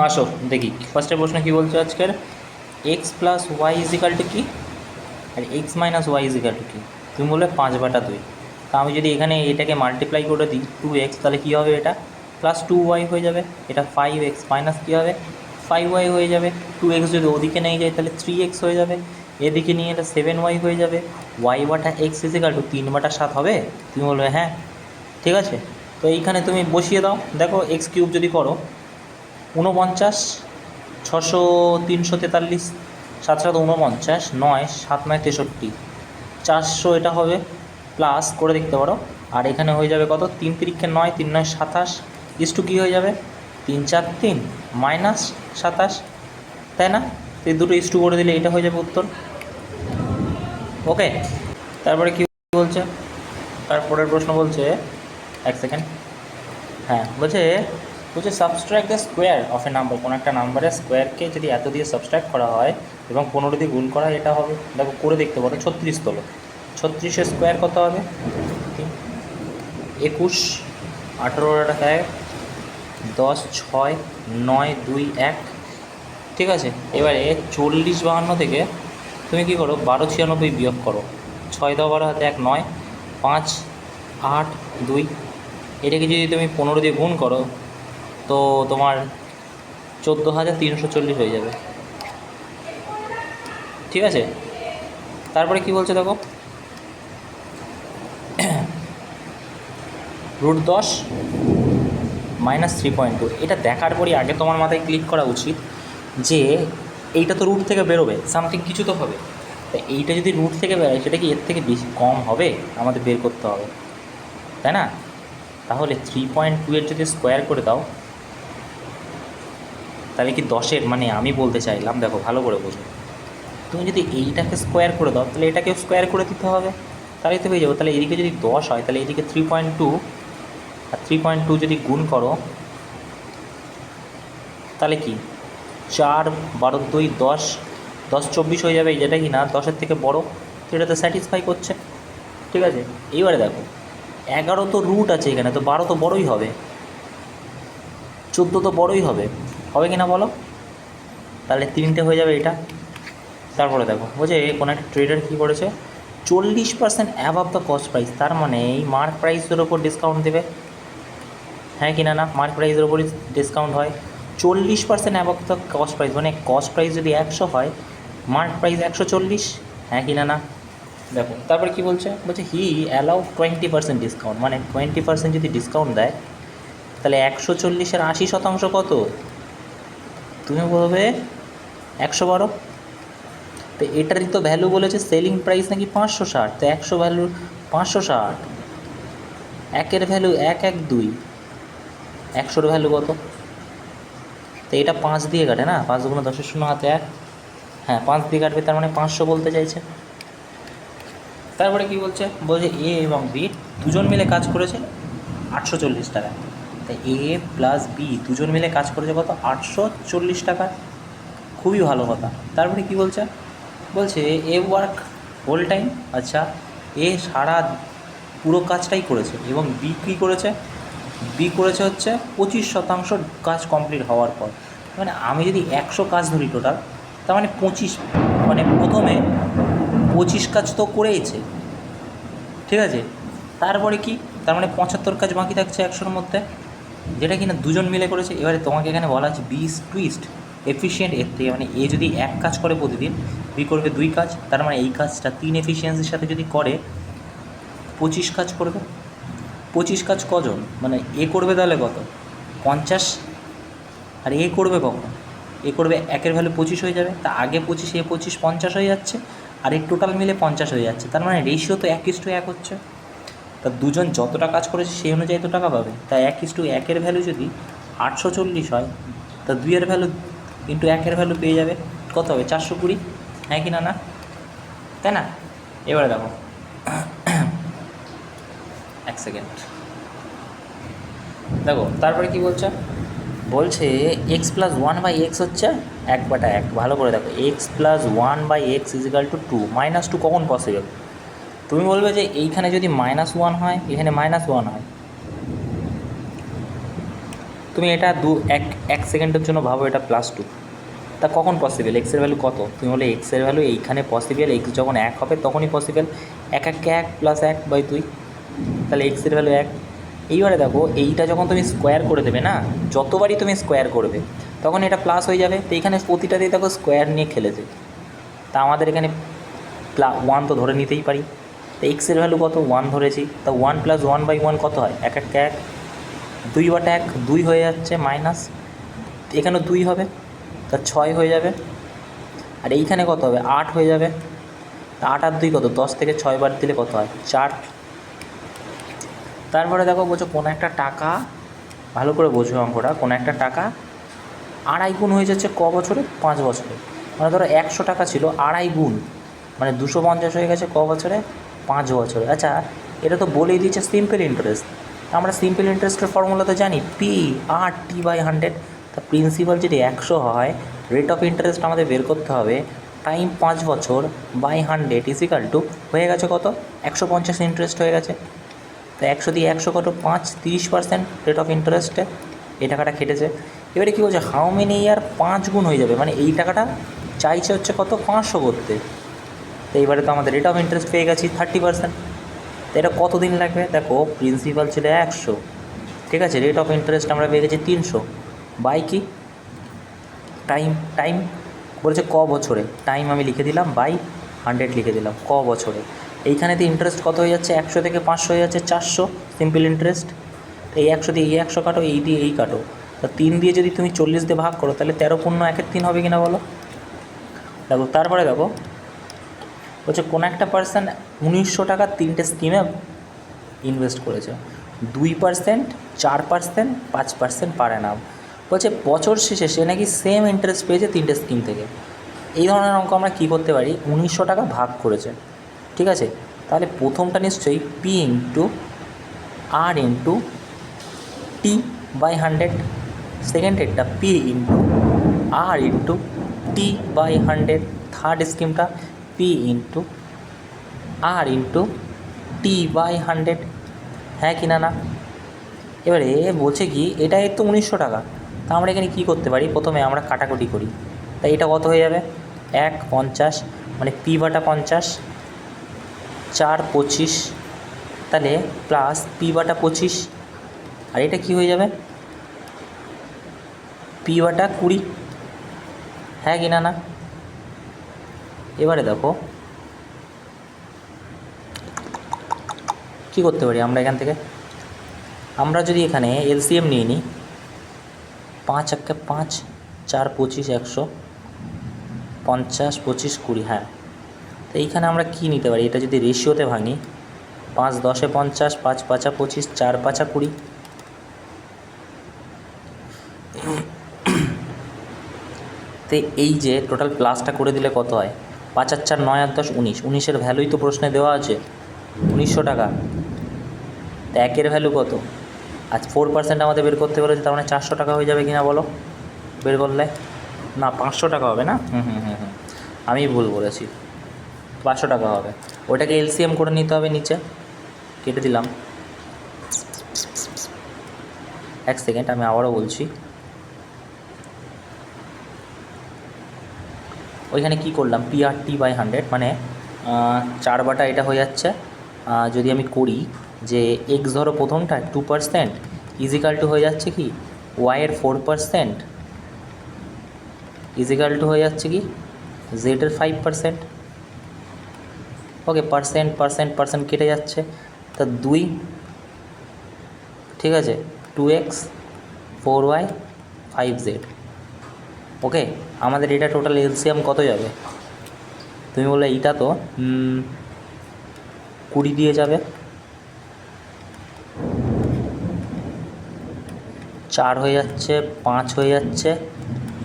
আসো দেখি ফার্স্টের প্রশ্ন কী বলছে আজকের। X plus y is equal to কী, আর x minus y is equal to কী। তুমি বলবে 5/2। তা আমি যদি এখানে এটাকে মাল্টিপ্লাই করে দিই 2x, তাহলে কী হবে, এটা প্লাস 2y হয়ে যাবে। এটা 5x মাইনাস কী হবে, 5y হয়ে যাবে। 2x যদি ওদিকে নিয়ে যায় তাহলে 3x হয়ে যাবে, এদিকে নিয়ে এটা 7y হয়ে যাবে। y/x ইজিক্যাল টু 3/7 হবে। তুমি বলবে হ্যাঁ ঠিক আছে। তো এইখানে তুমি বসিয়ে দাও, দেখো এক্স কিউব যদি করো 49, 600, 343, 7 7 49, 9 7 9 63, 400 এটা হবে, প্লাস করে দেখতে পারো। আর এখানে হয়ে যাবে কত, 3 তিরিক্ষে 9, 3 9 27, ইস টু কী হয়ে যাবে 3 4 3 মাইনাস 27, তাই না? এই দুটো ইস টু করে দিলে এটা হয়ে যাবে উত্তর। ওকে, তারপরে কী বলছে, তারপরের প্রশ্ন বলছে, এক সেকেন্ড, হ্যাঁ বলছে বলছে subtract the square of A number. কোনো একটা নাম্বারের স্কোয়ারকে যদি এত দিয়ে সাবস্ট্রাক্ট করা হয় এবং 15 দিয়ে গুণ করা হয়, এটা হবে, দেখো করে দেখতে পারো। 36 তোলো, 36-এর স্কোয়ার কত হবে, 21, 18 1, 10 6 9 2 1, ঠিক আছে। এবারে 40 52 থেকে তুমি কী করো, 12 96 বিয়োগ করো, 6 10 12 হাতে 1 9, 5 8 2, এটাকে যদি তুমি 15 দিয়ে গুণ করো তো তোমার 14,340 হয়ে যাবে, ঠিক আছে। তারপরে কি বলছে দেখো, √10 মাইনাস 3.2। এটা দেখার পরই আগে তোমার মাথায় ক্লিক করা উচিত যে এইটা তো রুট থেকে বেরোবে, সামথিং কিছু তো হবে। তা এইটা যদি রুট থেকে বেরোয় সেটা কি এর থেকে বেশি কম হবে, আমাদের বের করতে হবে, তাই না? তাহলে 3.2 এর যদি স্কোয়ার করে দাও তাহলে কি 10-এর, মানে আমি বলতে চাইলাম দেখো ভালো করে বোঝো, তুমি যদি এইটাকে স্কোয়ার করে দাও তাহলে এটাকেও স্কোয়ার করে দিতে হবে, তাহলেই তো হয়ে যাবে। তাহলে এদিকে যদি 10 হয় তাহলে এদিকে 3.2, আর 3.2 যদি গুণ করো তাহলে কি 4 12 2 10, 10 24 হয়ে যাবে, যেটা কি না 10-এর থেকে বড়ো, তো এটা তো স্যাটিসফাই করছে, ঠিক আছে। এইবারে দেখো 11 তো রুট আছে এখানে, তো 12 তো বড়োই হবে, 14 তো বড়োই হবে, হবে কি না বলো? তাহলে 3টে হয়ে যাবে এটা। তারপরে দেখো বলছে কোনো একটা ট্রেডার কী করেছে, 40% অ্যাভাব দ্য কস্ট প্রাইস, তার মানে এই মার্ক প্রাইসের ওপর ডিসকাউন্ট দেবে, হ্যাঁ কি না, না মার্ক প্রাইসের ওপরই ডিসকাউন্ট হয়। 40% অ্যাভাব দ্য কস্ট প্রাইস, মানে কস্ট প্রাইস যদি 100 হয়, মার্ক প্রাইস 140, হ্যাঁ কি না, না। দেখো তারপরে কী বলছে, বলছে হি অ্যালাউ 20% ডিসকাউন্ট, মানে 20% যদি ডিসকাউন্ট দেয় তাহলে 140-এর 80% কত, তুমি বলবে 112। তো এটারই তো ভ্যালু বলেছে সেলিং প্রাইস নাকি 560, তো 100 ভ্যালু 560, একের ভ্যালু 1 1 2, 100-র ভ্যালু কত, তো এটা 5 দিয়ে কাটে না, 5 দুগুণে 10-এর 0 হাতে 1, হ্যাঁ 5 দিয়ে কাটবে, তার মানে 500 বলতে চাইছে। তারপরে কি বলছে, বলছে এ এবং বি দুজন মিলে কাজ করেছে 840 টাকা, তাই এ প্লাস বি দুজন মিলে কাজ করেছে কত, 840 টাকা, খুবই ভালো কথা। তারপরে কি বলছে, বলছে এ ওয়ার্ক হোল টাইম, আচ্ছা এ সারা পুরো কাজটাই করেছে, এবং বি কী করেছে, বি করেছে হচ্ছে 25% কাজ কমপ্লিট হওয়ার পর। মানে আমি যদি 100 কাজ ধরি টোটাল, তার মানে 25, মানে প্রথমে 25 কাজ তো করেইছে, ঠিক আছে। তারপরে কি, তার মানে 75 কাজ বাকি থাকছে 100-র মধ্যে, যেটা কিনা দুজন মিলে করেছে। এবারে তোমাকে এখানে বলা আছে বি ইজ টুইস্ট এফিশিয়েন্ট এর থেকে, মানে এ যদি 1 কাজ করে প্রতিদিন, বি করবে 2 কাজ, তার মানে এই কাজটা 3 এফিসিয়েন্সির সাথে যদি করে 25 কাজ করবে। 25 কাজ কজন, মানে এ করবে তাহলে কত, 50, আর এ করবে কখন, এ করবে 1-এর ভ্যালু 25 হয়ে যাবে, তা আগে 25 এ 25 50 হয়ে যাচ্ছে, আর এর টোটাল মিলে 50 হয়ে যাচ্ছে, তার মানে রেশিও তো 1:1 হচ্ছে। তা দুজন যতটা কাজ করেছে সেই অনুযায়ী তো টাকা পাবে, তাই 1:1-এর ভ্যালু যদি 840 হয়, তা 2-এর ভ্যালু ইন্টু 1-এর ভ্যালু পেয়ে যাবে কত হবে, 420, হ্যাঁ কি না, না, তাই না? এবারে দেখো, এক সেকেন্ড, দেখো তারপরে কি বলছে, বলছে এক্স প্লাস 1/x হচ্ছে 1/1, ভালো করে দেখো, x plus 1/x is equal two 2, -2 কখন পসিবল, তুমি বলবে যে এইখানে যদি -1 হয়, এখানে -1 হয়, তুমি তুমি এটা এক সেকেন্ডের জন্য ভাবো এটা +2, তা কখন পসিবল? এক্সের ভ্যালু কত? তুমি বলে এক্সের ভ্যালু এইখানে পসিবল, এক্স যখন 1 হবে তখনই পসিবল। 1 1 1 + 1/2, তাহলে এক্সের ভ্যালু 1। এইবারে দেখো এইটা যখন তুমি স্কোয়ার করে দেবে না, যতবারই তুমি স্কোয়ার করবে তখন এটা প্লাস হয়ে যাবে। তো এইখানে প্রতিটাতেই দেখো স্কোয়ার নিয়ে খেলেছে, তা আমাদের এখানে 1 তো ধরে নিতেই পারি। তো এক্সের ভ্যালু কত? 1 ধরেছি, তা 1 + 1/1 কত হয়? 1 1 1, 2/1 2 হয়ে যাচ্ছে, মাইনাস এখানে 2 হবে, তা 6 হয়ে যাবে। আর এইখানে কত হবে? 8 হয়ে যাবে। তা 8 আর 2 কত? 10 থেকে 6 বাদ দিলে কত হয়? 4। তারপরে দেখো বলছো কোনো একটা টাকা, ভালো করে বোঝো অঙ্কটা, কোনো একটা টাকা 2.5 গুণ হয়ে যাচ্ছে ক বছরে? 5 বছরে। মানে ধরো 100 টাকা ছিল, 2.5 গুণ মানে 250 হয়ে গেছে ক বছরে? 5 বছরে। আচ্ছা, এটা তো বলেই দিয়েছে সিম্পল ইন্টারেস্ট। আমরা সিম্পল ইন্টারেস্টের ফর্মুলা তো জানি, P/T/100। তা প্রিন্সিপাল যদি 100 হয়, রেট অফ ইন্টারেস্ট আমাদের বের করতে হবে টাইম 5 বছর বাই 100 হয়ে গেছে কত? 150 ইন্টারেস্ট হয়ে গেছে। তো 100 দিয়ে 100 কত? 5, 30% রেট অফ ইন্টারেস্টে এই টাকাটা কেটেছে। এবারে কী বলছে? হাউ মেনি ইয়ার 5 গুণ হয়ে যাবে, মানে এই টাকাটা চাইছে হচ্ছে কত? 500 করতে। তো এইবারে তো আমাদের রেট অফ ইন্টারেস্ট পেয়ে গেছি 30%। তো এটা কত দিন লাগবে? দেখো প্রিন্সিপাল ছিল 100, ঠিক আছে, রেট অফ ইন্টারেস্ট আমরা পেয়ে গেছি 300, বাই কি? টাইম বলেছে ক বছরে, টাইম আমি লিখে দিলাম, বাই 100 লিখে দিলাম, ক বছরে। এইখানেতে ইন্টারেস্ট কত হয়ে যাচ্ছে? 100 থেকে 500 হয়ে যাচ্ছে 400 সিম্পল ইন্টারেস্ট। এই 100 দিয়ে এই 100 কাটো, এই দিয়ে এই কাটো, তা 3 দিয়ে যদি তুমি 40 দিয়ে ভাগ করো তাহলে 13 পূর্ণ 1/3 হবে কিনা বলো? দেখো তারপরে দেখো বলছে কোনো একটা পার্সন 1900 টাকা 3টে স্কিমে ইনভেস্ট করেছে, 2%, 4%, 5% পার অ্যানাম। বলছে বছর শেষে সে নাকি সেম ইন্টারেস্ট পেয়েছে 3টে স্কিম থেকে। এই ধরনের অঙ্ক আমরা কী করতে পারি? 1900 টাকা ভাগ করেছে, ঠিক আছে, তাহলে প্রথমটা নিশ্চয়ই P/R/T/100, সেকেন্ডেরটা P/R/T/100, থার্ড স্কিমটা P/R/T/100, হ্যাঁ কি না? না। এবারে বলছে কি এটা তো 1900 টাকা, তা আমরা এখানে কী করতে পারি? প্রথমে আমরা কাটাকুটি করি, তাই এটা কত হয়ে যাবে? 1/50, মানে P/50, 4/25, তাহলে প্লাস P/25, আর এটা কি হয়ে যাবে? P/20, হ্যাঁ কি না? না। এবারে দেখো কী করতে পারি আমরা এখান থেকে? আমরা যদি এখানে এলসিএম নিয়ে নিই, 5 1 5, 4/25, 100, 50, 25, 20, হ্যাঁ। তো এইখানে আমরা কী নিতে পারি? এটা যদি রেশিওতে ভাঙি, 5 10 50, 5 5 25, 4 5 20। তো এই যে টোটাল প্লাসটা করে দিলে কত হয়? 5 আর 4 9 আর 10 19, 19-এর ভ্যালুই তো প্রশ্নে দেওয়া আছে 1900 টাকা। তো 1-এর ভ্যালু কত? আজ 4% আমাদের বের করতে বলেছে, তার মানে 400 টাকা হয়ে যাবে কিনা বলো বের করলে? না, 500 টাকা হবে না, আমি ভুল বলেছি, 500 টাকা হবে। ওটাকে এলসিএম করে নিতে হবে, নিচে কেটে দিলাম। 1 সেকেন্ড, আমি আবারও বলছি। ওইখানে কি করলাম? P/R/T/100, মানে 4 এটা হয়ে যাচ্ছে। যদি আমি করি যে এক্স ধরো প্রথমটা 2% ইজিক্যাল টু হয়ে যাচ্ছে কি ওয়াইয়ের 4%, ইজিক্যাল টু হয়ে যাচ্ছে কি জেডের 5%। ওকে, পার্সেন্ট কেটে যাচ্ছে, তা 2, ঠিক আছে, 2x 4y 5z। ওকে, আমাদের এটা টোটাল এলসিএম কত যাবে? তুমি বললে এইটা তো 20 দিয়ে যাবে, 4 হয়ে যাচ্ছে, 5 হয়ে যাচ্ছে,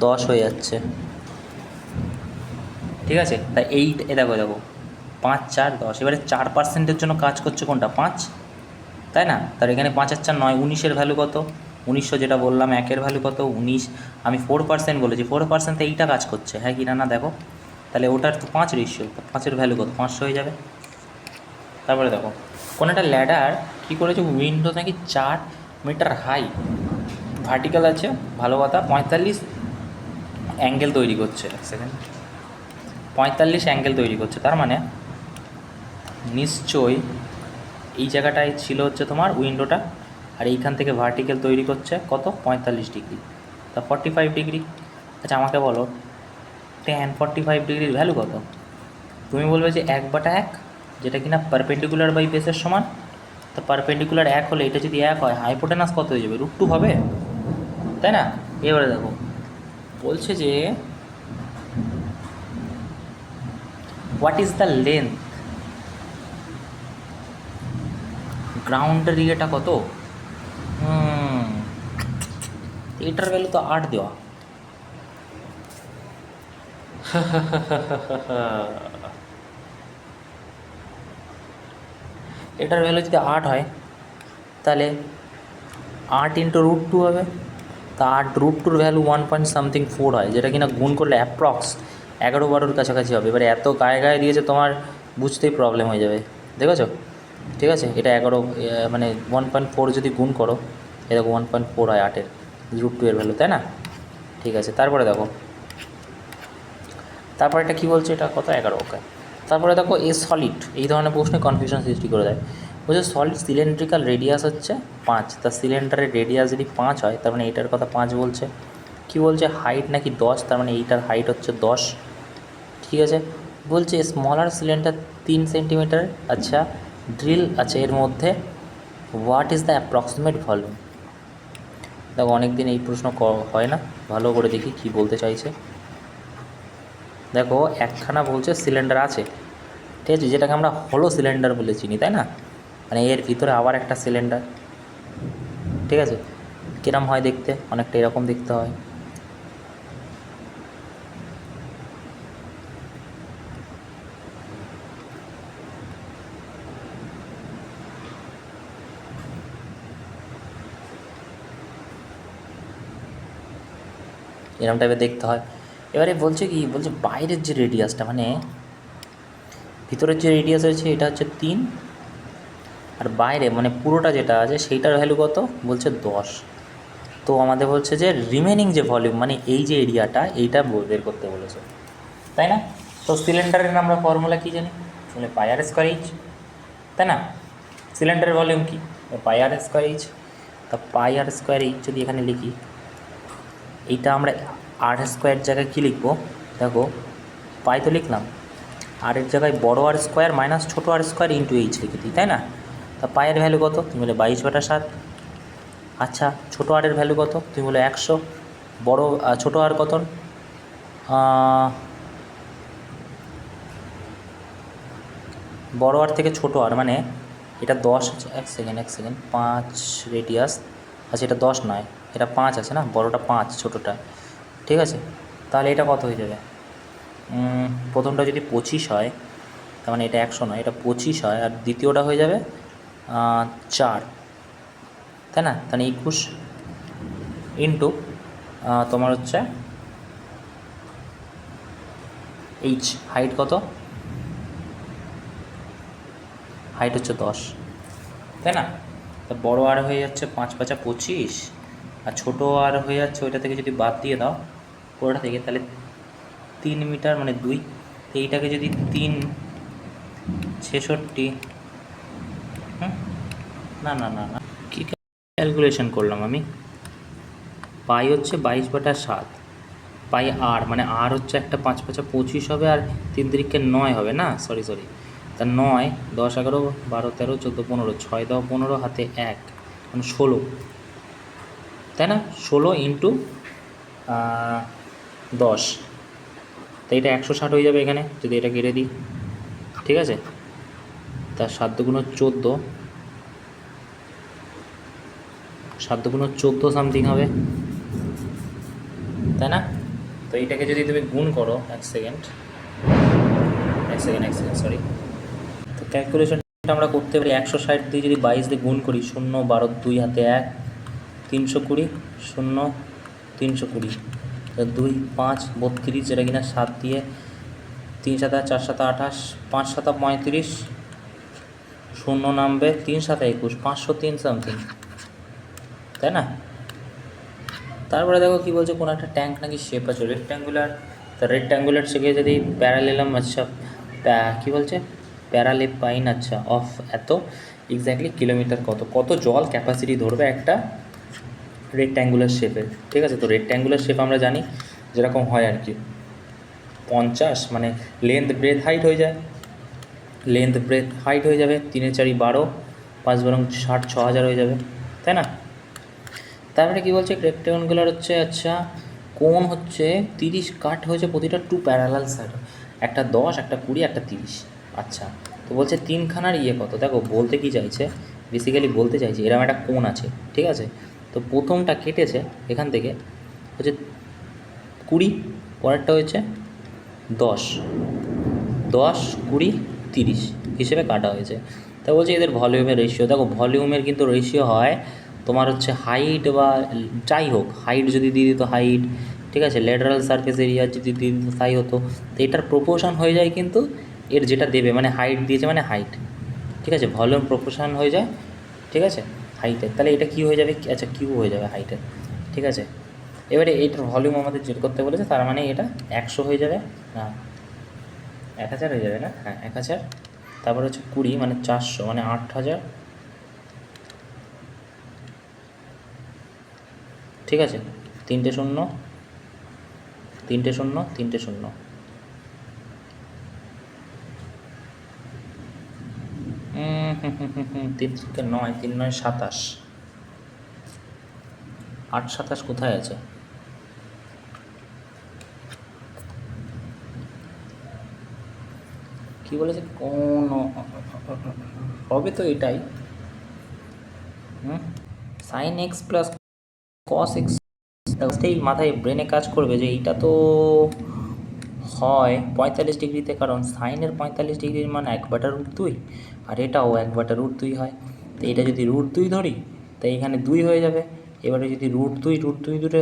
10 হয়ে যাচ্ছে, ঠিক আছে। তাই দেখো 5 4 10। এবারে 4%-এর জন্য কাজ করছে কোনটা? 5, তাই না? তার এখানে 5 আর 4 9, 19-এর ভ্যালু কত? 1900 যেটা বললাম, 1-এর ভ্যালু কত? 19, আমি 4% বলেছি, 4% এইটা কাজ করছে, হ্যাঁ কি না? না, দেখো তাহলে ওটার তো 5 রেশিও, 5-এর ভ্যালু কত? 500 হয়ে যাবে। তারপরে দেখো কোনো একটা ল্যাডার কী করেছে, উইন্ডো নাকি 4 মিটার হাই, ভার্টিক্যাল আছে, ভালো কথা। 45 অ্যাঙ্গেল তৈরি করছে, এক সেকেন্ড, 45 অ্যাঙ্গেল তৈরি করছে, তার মানে নিশ্চয়ই এই জায়গাটায় ছিল হচ্ছে তোমার উইন্ডোটা, আর এইখান থেকে ভার্টিক্যাল তৈরি করছে কত, 45 ডিগ্রি, তা 45 ডিগ্রি। আচ্ছা আমাকে বলো tan 45 ডিগ্রির ভ্যালু কত? তুমি বলবে যে 1/1, যেটা কিনা পারপেন্ডিকুলার বাই বেসের সমান। তো পারপেন্ডিকুলার 1 হলে এটা যদি 1 হয়, হাইপোটেনাস কত হয়ে যাবে, √2 হবে, তাই না? এবারে দেখো বলছে যে হোয়াট ইজ দ্য লেন্থ, গ্রাউন্ডের ইয়েটা কত, এটার ভ্যালু তো 8 দেওয়া। এটার ভ্যালু যদি 8 হয়, তাহলে 8 ইন্টু √2 হবে, তা 8 √2-র ভ্যালু 1.something4 হয়, যেটা কিনা গুণ করলে অ্যাপ্রক্স 11-12-র কাছাকাছি হবে। এবারে এত গায়ে গায়ে দিয়েছে, তোমার বুঝতেই প্রবলেম হয়ে যাবে, দেখেছো? ঠিক আছে, এটা 11 মানে 1.4 যদি গুণ করো, এরকম 1.4 হয় 8-এর √2-এর ভ্যালু, তাই না? ঠিক আছে, তারপরে দেখো, তারপরে এটা কী বলছে, এটা কত, 11, ওকে। তারপরে দেখো এ সলিড, এই ধরনের প্রশ্নে কনফিউশন সৃষ্টি করে দেয়। বলছে সলিড সিলিন্ড্রিক্যাল রেডিয়াস হচ্ছে 5, তা সিলিন্ডারের রেডিয়াস যদি 5 হয়, তার মানে এইটার কথা 5 বলছে। কি বলছে, হাইট নাকি 10, তার মানে এইটার হাইট হচ্ছে 10। ঠিক আছে, বলছে স্মলার সিলিন্ডার 3 সেন্টিমিটার, আচ্ছা ড্রিল আছে এর মধ্যে, what is the approximate volume. দেখো অনেক দিন এই প্রশ্ন হয় না, ভালো করে দেখি কি বলতে চাইছে। দেখো একখানা বলছে সিলিন্ডার আছে, ঠিক আছে, যেটাকে আমরা হলো সিলিন্ডার বলে চিনি, তাই না? মানে এর ভিতরে আবার একটা সিলিন্ডার, ঠিক আছে, কিরম হয় দেখতে, অনেকটা এরকম দেখতে হয়। এরকম টাইপের দেখতে হয়। এবারে বলছে কি, বলছে বাইরের যে রেডিয়াসটা, মানে ভিতরের যে রেডিয়াস আছে এটা হচ্ছে 3, আর বাইরে মানে পুরোটা যেটা আছে সেইটার ভ্যালু কত, বলছে 10। তো আমাদের বলছে যে রিমেনিং যে ভলিউম, মানে এই যে এরিয়াটা, এইটা বের করতে বলেছে, তাই না? তো সিলিন্ডারের আমরা ফর্মুলা কী জানি, বলে πr²h, তাই না? সিলিন্ডারের ভলিউম কি, πr²h। তা πr²h যদি এখানে লিখি, এইটা আমরা r² জায়গায় কী লিখবো, দেখো পাই তো লিখলাম, আর-এর জায়গায় বড় r² মাইনাস ছোটো r² ইন্টু এইচ লিখে দিই, তাই না? তা পায়ের ভ্যালু কত, তুমি বলে 22/7। আচ্ছা ছোটো আর-এর ভ্যালু কত, তুমি বলে 100। বড় ছোটো আর কত, বড় আর থেকে ছোটো আর, মানে এটা 10 আছে, এক সেকেন্ড 5 রেডিয়াস, আচ্ছা এটা 10 নয়, এটা 5 আছে না, বড়টা 5, ছোটোটা, ঠিক আছে। তাহলে এটা কত হয়ে যাবে, প্রথমটা যদি 25 হয়, তার মানে এটা 100 নয়, এটা 25 হয়, আর দ্বিতীয়টা হয়ে যাবে 4, তাই না? তাহলে 21 ইন্টু তোমার হচ্ছে এইচ, হাইট কত, হাইট হচ্ছে 10, তাই না? তা বড় আর হয়ে যাচ্ছে 5×5 = 25, আর ছোটো আর হয়ে যাচ্ছে ওইটা থেকে যদি বাদ দিয়ে দাও পুরোটা থেকে, তাহলে 3 মিটার মানে 2। তো এইটাকে যদি 3×66, না না না না, কী ক্যালকুলেশন করলাম আমি, পাই হচ্ছে 22/7, পাই আর, মানে আর হচ্ছে একটা 5×5 = 25 হবে, আর 3×3 = 9 হবে না, সরি, তা 9, 10, 11, 12, 13, 14, 15, 6, 10, 15, হাতে 1, মানে 16, তাই না? 16 ইন্টু 10, তো এটা 160 হয়ে যাবে এখানে যদি এটা কেটে দিই, ঠিক আছে। তার 7 × 14, 7 × 14 সামথিং হবে, তাই না? তো এইটাকে যদি তুমি গুণ করো, এক সেকেন্ড সরি, তো ক্যালকুলেশনটা আমরা করতে পারি 160 দিয়ে যদি 22 দিয়ে গুণ করি, 0, 12, 2, হাতে 1, 320, 0, 320, 2, 5, 32, যেটা কিনা 7 দিয়ে 3 × 7 = 4, 7, 28, 5, 7, 35, 0 নামবে, 3, 7, 21, 503 সামথিং, তাই না? তারপরে দেখো কী বলছে, কোনো একটা ট্যাঙ্ক নাকি শেপ আছে রেক্ট্যাঙ্গুলার। তা রেক্ট্যাঙ্গুলার থেকে যদি প্যারালেলাম, আচ্ছা কী বলছে, প্যারালেপাইন, আচ্ছা অফ এত এক্স্যাক্টলি কিলোমিটার কত কত জল ক্যাপাসিটি ধরবে একটা রেক্ট্যাঙ্গুলার শেপে। ঠিক আছে, তো রেক্ট্যাঙ্গুলার শেপ আমরা জানি যেরকম হয় আর কি, 50 মানে লেন্থ ব্রেথ হাইট হয়ে যায়, লেন্থ ব্রেথ হাইট হয়ে যাবে 3×4 = 12, 5 × 60 6000 হয়ে যাবে, তাই না? তারপরে কী বলছে, রেক্ট্যাঙ্গুলার হচ্ছে, আচ্ছা কোণ হচ্ছে 30 কাট হয়েছে প্রতিটা 2 প্যারালাল সাইড, একটা 10, একটা 20, একটা 30। আচ্ছা, তো বলছে তিনখানার ইয়ে কত। দেখো বলতে কি চাইছে, বেসিক্যালি বলতে চাইছে এরকম একটা কোণ আছে, ঠিক আছে, তো প্রথমটা কেটেছে এখান থেকে হচ্ছে 20, পরেরটা হয়েছে 10, 10, 20, 30 হিসেবে কাটা হয়েছে। তা বলছে এদের ভলিউমের রেশিও, দেখো ভলিউমের কিন্তু রেশিও হয় তোমার হচ্ছে হাইট, বা যাই হোক হাইট যদি দিয়ে দিত হাইট, ঠিক আছে, ল্যাটারাল সারফেস এরিয়া যদি দিয়ে দিত তাই হতো। তো এটার প্রপোর্শন হয়ে যায় কিন্তু এর যেটা দেবে, মানে হাইট দিয়েছে মানে হাইট, ঠিক আছে, ভলিউম প্রপোর্শন হয়ে যায়, ঠিক আছে, হাইটের। তাহলে এটা কী হয়ে যাবে, আচ্ছা কিউ হয়ে যাবে হাইটের, ঠিক আছে। এবারে এইটার ভলিউম আমাদের বের করতে বলেছে, তার মানে এটা 100 হয়ে যাবে, না 1000 হয়ে যাবে, না হ্যাঁ 1000। তারপরে হচ্ছে 20 মানে 400 মানে 8000, ঠিক আছে, 3টে শূন্য 3টে শূন্য 3টে শূন্য, তিন 9, 3 9 27, 8 27 কোথায় আছে? কি বলেছে, কোন হবে তো এটাই, sine X plus cos X, এই মাথায় ব্রেনে কাজ করবে যে এইটা তো হয় 45 ডিগ্রিতে, কারণ সাইনের 45 ডিগ্রির মান 1/√2, আর এটাও 1/√2 হয়। তো এটা যদি √2 ধরি তো এখানে 2 হয়ে যাবে। এবারে যদি √2 দূরে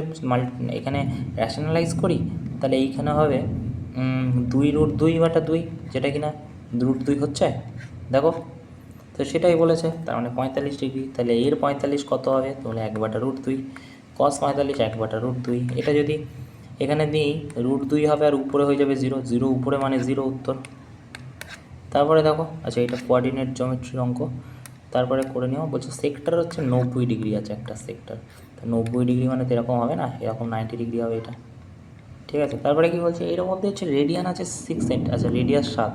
এখানে র্যাশনালাইজ করি তাহলে এইখানে হবে 2√2/2, যেটা কিনা √2 হচ্ছে, দেখো। তো সেটাই বলেছে, তার মানে 45 ডিগ্রি, তাহলে এর 45 কত হবে, তাহলে 1/√2, cos 45 1/√2। এটা যদি এখানে দিই √2 হবে, আর উপরে হয়ে যাবে 0, 0 উপরে মানে 0 উত্তর। তারপরে দেখো, আচ্ছা এটা কোঅর্ডিনেট জিওমেট্রির অঙ্ক, তারপরে করে নিও। বলছে সেক্টর হচ্ছে 90 ডিগ্রি আছে একটা সেক্টর, তো 90 ডিগ্রি মানে তো এরকম হবে না, এরকম 90 ডিগ্রি হবে এটা, ঠিক আছে। তারপরে কি বলছে, এর মধ্যে হচ্ছে রেডিয়ান আছে 6 সেন্ট, আচ্ছা রেডিয়াস 6,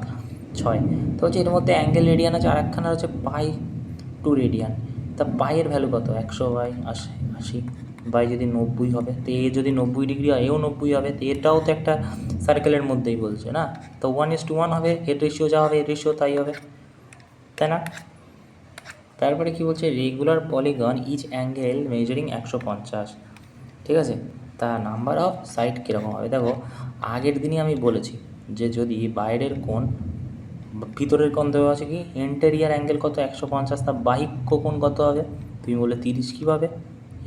তো হচ্ছে এর মধ্যে অ্যাঙ্গেল রেডিয়ান আছে, আরেকখানা হচ্ছে π/2 রেডিয়ান। তা পাইয়ের ভ্যালু কত, 100/80 বাই যদি 90 হবে, তো এ যদি 90 ডিগ্রি হয় এও 90 হবে, তো এটাও তো একটা সার্কেলের মধ্যেই বলছে না, তো 1:1 হবে, এর রেশিও যা হবে এর রেশিও তাই হবে, তাই না? তারপরে কি বলছে, regular polygon each angle measuring 150, ঠিক আছে। তা নাম্বার অফ সাইড কীরকম হবে, দেখো আগের দিনই আমি বলেছি যে যদি বাইরের কোণ, ভিতরের কোণ দেওয়া আছে কি ইন্টেরিয়ার অ্যাঙ্গেল কত 150, তা বাহিক কোণ কত হবে, তুমি বলে 30 কীভাবে,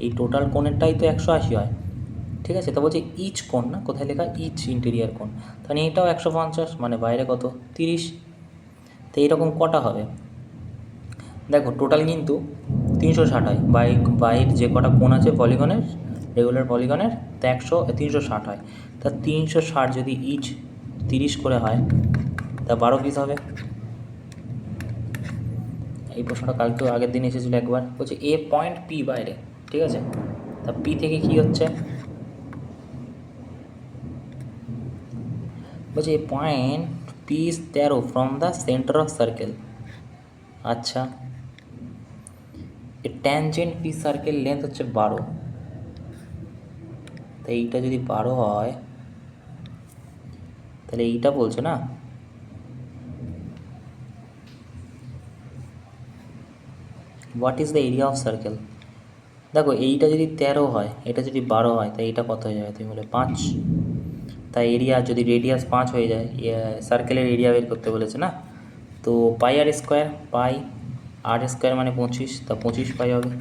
এই টোটাল কোণেরটাই তো 180 হয়, ঠিক আছে। তো বলছে ইচ কোণ, না কোথায় লেখা ইচ ইন্টেরিয়ার কোণ, তাহলে এটাও 150 মানে বাইরে কত 30। তো এইরকম কটা হবে, দেখো টোটাল কিন্তু 360 হয়, বাইর যে কটা কোণ আছে পলিগনের, রেগুলার পলিগনের, তা 360 হয়। তা 360 যদি ইচ 30 করে হয় তা 12 পিস হবে। এই প্রশ্নটা কালকেও আগের দিন এসেছিলো একবার, বলছে এ পয়েন্ট পি বাইরে, ঠিক আছে, তা পি থেকে কি হচ্ছে, বলছে a point P is 13 from the centre of circle. আচ্ছা, a tangent P circle length হচ্ছে 12, তো এইটা যদি 12 হয় তাহলে এইটা বলছে না, what is the area of circle. দেখো এইটা যদি 13 হয়, এটা যদি 12 হয়, তাই এটা কত হয়ে যাবে, তুমি বলে 5, তাই এরিয়া যদি রেডিয়াস 5 হয়ে যায়, সার্কেলের এরিয়া বের করতে বলেছে না, তো πr², πr² মানে 25, তা 25 হবে।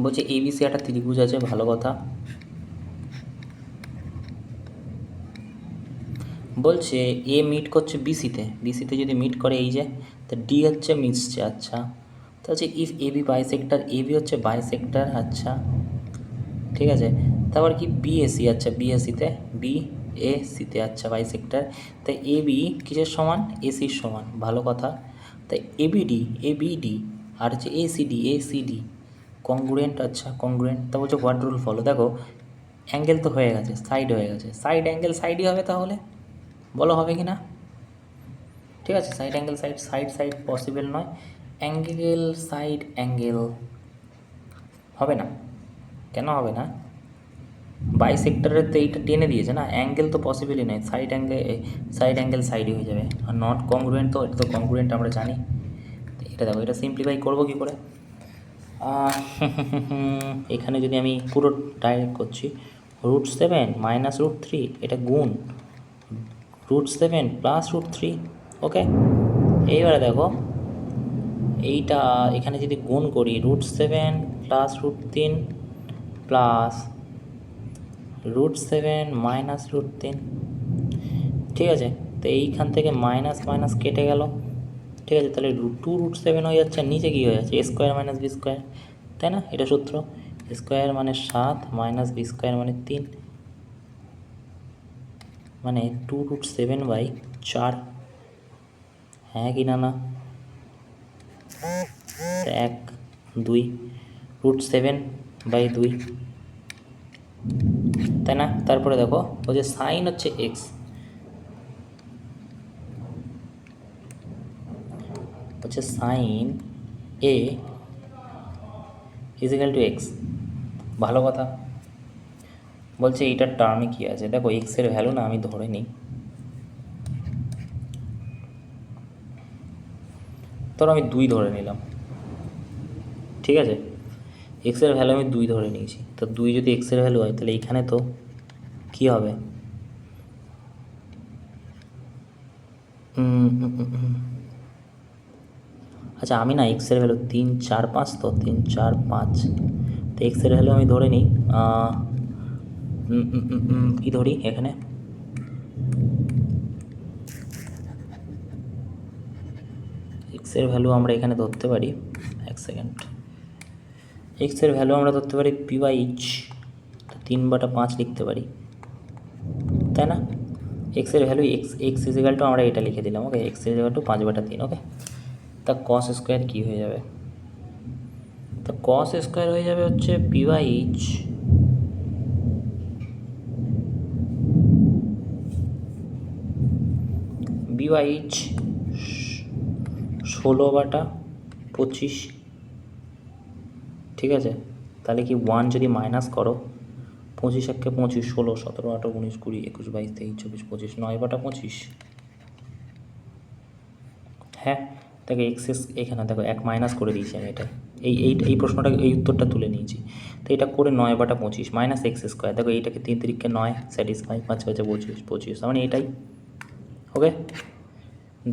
বলছে এবিসি একটা ত্রিভুজ আছে, ভালো কথা। বলছে এ মিট করছে বিসিতে, বিসিতে যদি মিট করে এই যে, তা ডি হচ্ছে মিশছে, আচ্ছা তো হচ্ছে if A B bisector, A B হচ্ছে বাইসেক্টর, আচ্ছা ঠিক আছে। তারপর কি বিএসি, আচ্ছা বিএসিতে বি এ সিতে আচ্ছা বাইসেক্টর, তাই এ বি কিসের সমান, এসির সমান, ভালো কথা। তাই এবিডি, এবিডি আর হচ্ছে এসিডি, এসিডি কংগ্রুয়েন্ট, আচ্ছা কংগ্রুয়েন্ট। তা বলছে হোয়াট রুল ফলো, দেখো অ্যাঙ্গেল তো হয়ে গেছে, সাইড হয়ে গেছে, সাইড অ্যাঙ্গেল সাইডই হবে, তাহলে বলো হবে কি না? ঠিক আছে, side angle side, side side possible নয়, অ্যাঙ্গেল সাইড অ্যাঙ্গেল হবে না। কেন হবে না? বাইসেক্টরের তো এইটা টেনে দিয়েছে না, অ্যাঙ্গেল তো পসিবলই নয়, সাইড অ্যাঙ্গেল, সাইড অ্যাঙ্গেল সাইডই হয়ে যাবে। আর নট কংগ্রুয়েন্ট, তো এটা তো কংগ্রুয়েন্ট আমরা জানি। তো এটা দেখো, এটা সিম্পলিফাই করবো কী করে? এখানে যদি আমি পুরো ডাইরেক্ট করছি, √7 মাইনাস √3, এটা গুণ √7 প্লাস √3, ওকে। এইবারে দেখো এইটা এখানে যদি গুণ করি, √7 প্লাস √3 প্লাস √7 মাইনাস √3, ঠিক আছে। তো এইখান থেকে মাইনাস মাইনাস কেটে গেল, ঠিক আছে। তাহলে √2 √7 হয়ে যাচ্ছে, আর নিচে কী হয়ে যাচ্ছে, a² মাইনাস b², তাই না? এটা সূত্র, স্কোয়ার মানে 7 মাইনাস b² মানে 3, মানে 2√7/4, হ্যাঁ কি না? না 1 2 √7/2, তাই না? তারপরে দেখো ও যে সাইন হচ্ছে এক্স, হচ্ছে sign A is equal to x, ভালো কথা। বলছে এইটার টার্মে কী আছে, দেখো এক্সের ভ্যালু না আমি ধরে নিই, ধরো আমি 2 ধরে নিলাম, ঠিক আছে। এক্সের ভ্যালু আমি 2 ধরে নিয়েছি, তো 2 যদি এক্সের ভ্যালু হয় তাহলে এইখানে তো কী হবে, আচ্ছা আমি না এক্সের ভ্যালু 3 4 5, তো 3 4 5, তো এক্সের ভ্যালু আমি ধরে নিই, কী ধরি এখানে, এক্সের ভ্যালু আমরা এখানে ধরতে পারি, 1 সেকেন্ড, এক্সের ভ্যালু আমরা ধরতে পারি p/h, তো 3/5 লিখতে পারি, তাই না? এক্সের ভ্যালু এক্স ইজিক্যাল টু আমরা এটা লিখে দিলাম, ওকে, এক্স ইজিক্যাল টু 5/3, ওকে। তা কস স্কোয়ার কী হয়ে যাবে, তো কস স্কোয়ার হয়ে যাবে হচ্ছে p/h b/h 16/25, ঠিক আছে। তাহলে কি 1 যদি মাইনাস করো, 25 একে 25, 16 17 18 19 20 21 22 23 24 25, 9/25, হ্যাঁ। দেখো এক্সেস এখানে দেখো 1 মাইনাস করে দিয়েছি আমি, এটা এই প্রশ্নটা, এই উত্তরটা তুলে নিয়েছি। তো এটা করে 9/25 মাইনাস x², দেখো এইটাকে 3 3 9 স্যাটিসফাই, 5 5 25 25, মানে এটাই, ওকে।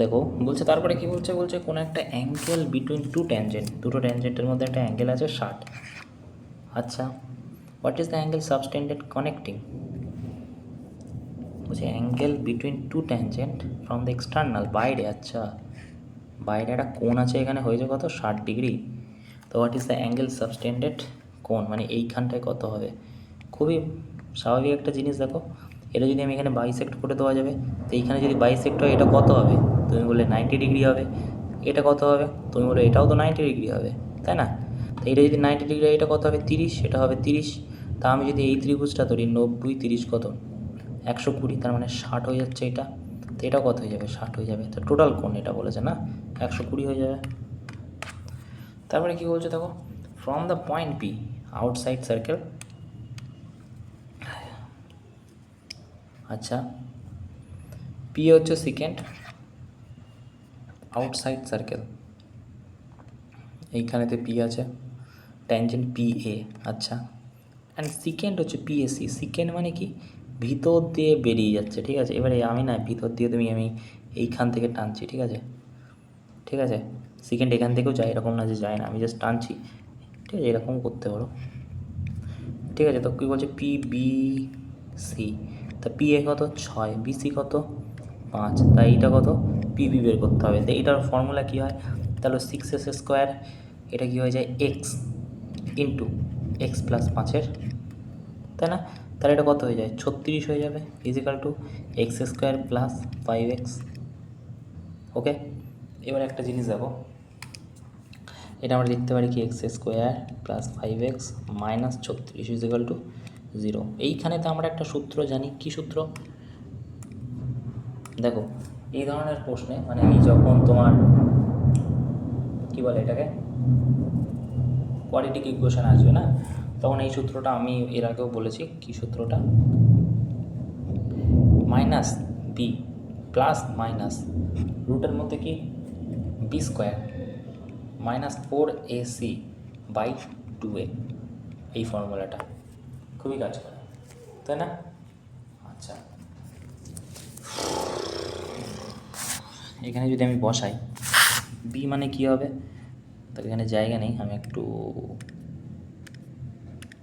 দেখো বলছে তারপরে কি বলছে, বলছে কোনো একটা অ্যাঙ্গেল বিটুইন 2 ট্যানজেন্ট, দুটো ট্যানজেন্টের মধ্যে একটা অ্যাঙ্গেল আছে 60, আচ্ছা what is the angle subtended connecting, বলছে angle between 2 tangent from the external, বাইরে, আচ্ছা বাইরে একটা কোণ আছে, এখানে হয়েছে কত 60 ডিগ্রি, তো what is the angle subtended কোণ, মানে এইখানটায় কত হবে, খুবই স্বাভাবিক একটা জিনিস। দেখো এটা যদি আমি এখানে বাইসেক্ট করে দেওয়া যাবে, তো এইখানে যদি বাইসেক্ট হয় এটা কত হবে, তুমি বললে 90 ডিগ্রি হবে, এটা কত হবে, তুমি বললে এটাও তো 90 ডিগ্রি হবে, তাই না? তো এটা যদি 90 ডিগ্রি হয় এটা কত হবে 30, এটা হবে 30, তা আমি যদি এই ত্রিভুজটা ধরি 90 30 কত 120, তার মানে 60 হয়ে যাচ্ছে এটা, তো এটা কত হয়ে যাবে 60 হয়ে যাবে, তো টোটাল কোণ এটা বলেছে না 120 হয়ে যাবে। তারপরে কী বলছে দেখো, from the point P outside circle, আচ্ছা পি হচ্ছে সেকেন্ড আউটসাইড সার্কেল, এইখানেতে পি আছে, ট্যানজেন্ট পি এ, আচ্ছা অ্যান্ড সেকেন্ড হচ্ছে পিএসি, সেকেন্ড মানে কি ভিতর দিয়ে বেরিয়ে যাচ্ছে, ঠিক আছে। এবারে আমি না ভিতর দিয়ে আমি এইখান থেকে টানছি, ঠিক আছে, ঠিক আছে। সেকেন্ড এখান থেকেও যায়, এরকম না যে যায় না, আমি জাস্ট টানছি, ঠিক আছে, এরকম করতে পারো, ঠিক আছে। তো কী বলছে পি বি সি, তা পি এ কত 6, বিসি কত 5, তাই এইটা কত পিবি বের করতে হবে। তো এইটার ফর্মুলা কী হয়, তাহলে 6s² এটা কী হয়ে যায় এক্স ইন্টু এক্স প্লাস 5-এর, তাই না? তাহলে এটা কত হয়ে যায় 36 হয়ে যাবে, equal to X square plus 5x। Okay, এবার একটা জিনিস দেখো, এটা আমরা লিখতে পারি কি X square plus 5x minus 36 equal to 0। এইখানে তো আমরা একটা সূত্র জানি, কি সূত্র দেখো, এই ধরনের প্রশ্নে মানে এই যখন তোমার কী বলে এটাকে কোয়াড্রেটিক ইকুয়েশন আসবে না, তখন এই সূত্রটা আমি এর আগেও বলেছি, কি সূত্রটা, মাইনাস বি প্লাস মাইনাস রুটের মধ্যে কি B square minus 4ac by 2a, এই ফর্মুলাটা খুবই কাজ করে, তাই না? আচ্ছা, এখানে যদি আমি বসাই বি মানে কি হবে, তো এখানে জায়গা নেই, আমি একটু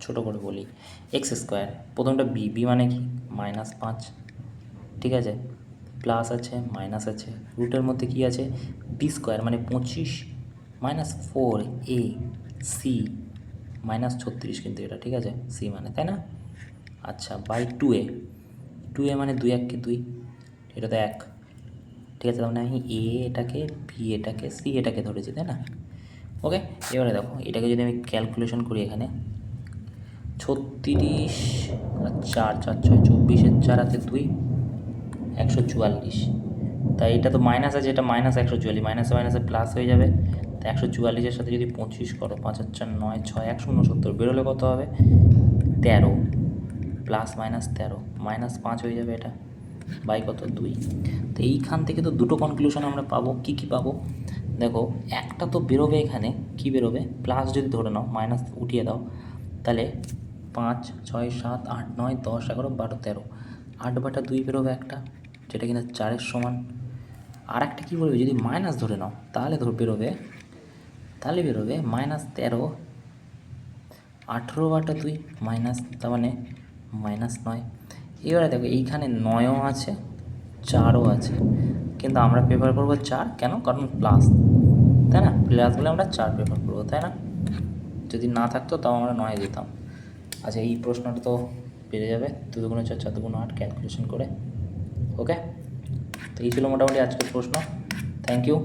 ছোটো করে বলি। এক্স স্কোয়ার প্রথমটা বি, বি মানে কি -5, ঠিক আছে, প্লাস আছে মাইনাস আছে, রুটের মধ্যে কি আছে বি স্কোয়ার মানে 25 মাইনাস 4ac -36 কিন্তু এটা, ঠিক আছে, সি মানে, তাই না? আচ্ছা, বাই 2a, 2a মানে 2 1 2, এটা তো 1, ঠিক আছে, তার মানে আমি এ এটাকে বি এটাকে সি এটাকে ধরেছি, তাই না? ওকে, এবারে দেখো এটাকে যদি আমি ক্যালকুলেশন করি, এখানে 36 আর 4 4 6 24, 4 হাতে 2 144, তাই এটা তো মাইনাস আছে, এটা -144, মাইনাসে মাইনাসে প্লাস হয়ে যাবে, তো 144-এর সাথে যদি 25 করো 5 আর 4 9 6 170 বেরোলে কত হবে 13, প্লাস মাইনাস 13 মাইনাস 5 হয়ে যাবে এটা, বাই কত 2। তো এইখান থেকে তো দুটো কনক্লুশন আমরা পাবো, কি কি পাবো দেখো, একটা তো বেরোবে এখানে, কি বেরোবে প্লাস যদি ধরে নাও, মাইনাস উঠিয়ে দাও, তাহলে 5 6 7 8 9 10 11 12 13, 8/2 বেরোবে একটা, যেটা কিনা 4-এর সমান। আর একটা কী বলবে, যদি মাইনাস ধরে নাও তাহলে বেরোবে -13, 18/2 মাইনাস, তার মানে -9। এবারে দেখো এইখানে 9ও আছে 4ও আছে, কিন্তু আমরা প্রেফার করবো 4, কেন, কারণ প্লাস, তাই না, প্লাস বলে আমরা 4 প্রেফার করবো, তাই না? যদি না থাকতো তাও আমরা 9 দিতাম। আচ্ছা, এই প্রশ্নটা তো পেরে যাবে 2 × 4 4 × 8 ক্যালকুলেশন করে। ওকে, তো এই ছিল মোটামুটি আজকের প্রশ্ন। Thank you.